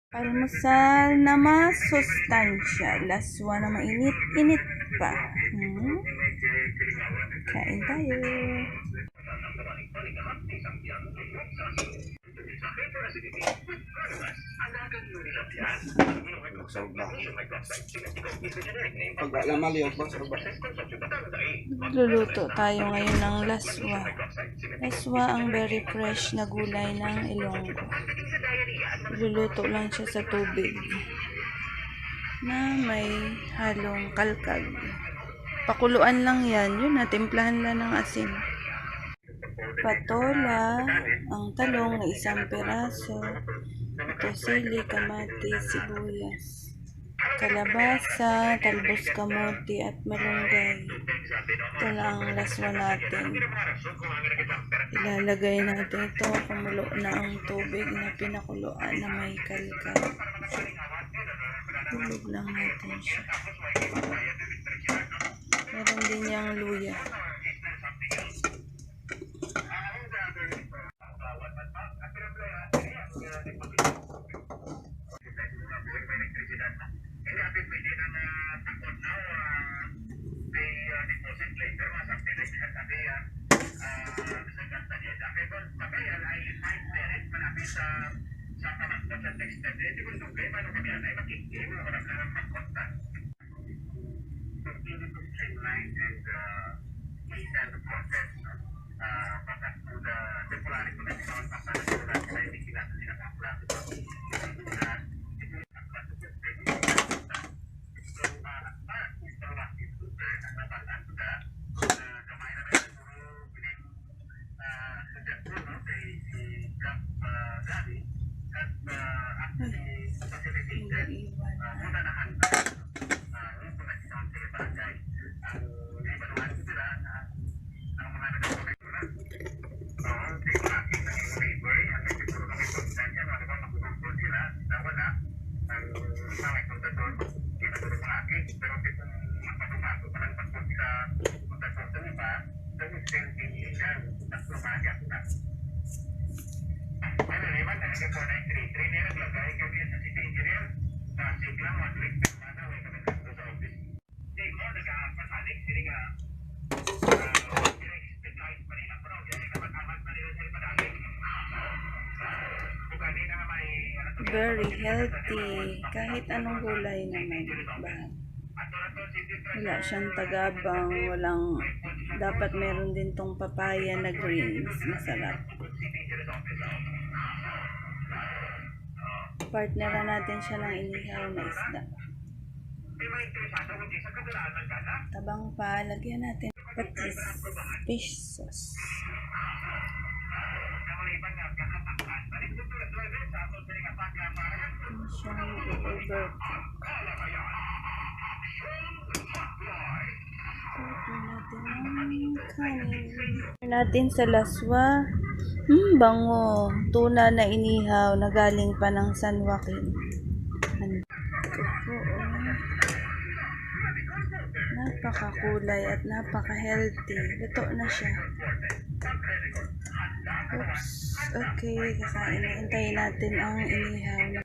Almusal na masustansya. Laswa na mainit-init pa. Kain tayo. Luluto tayo ngayon ng laswa. Laswa ang very fresh na gulay ng Ilonggo. Luluto lang siya sa tubig na may halong kalkag. Pakuluan lang yan. Yun na, timplahan lang ng asin. Patola, ang talong na 1 piraso. Ito sili, kamati, sibuyas, kalabasa, talbos kamote at malunggay. Ito lang ang laswa natin. Ilalagay natin ito. Kumulo na ang tubig na pinakuluan na may kalkag. Tulog lang natin siya. Meron din yung luya. Very healthy. Kahit anong gulay naman. Wala siyang tagabang. Dapat meron din tong papaya na greens. Masarap. Partneran natin siya ng inihaw na isda. Tabang pa. Lagyan natin patis. Fish sauce. Natin sa laswa. Bango. Tuna na inihaw na galing pa ng San Joaquin. Napakakulay at napaka-healthy. Luto na siya. Oops. Okay, kakain. Hintayin natin ang inihaw.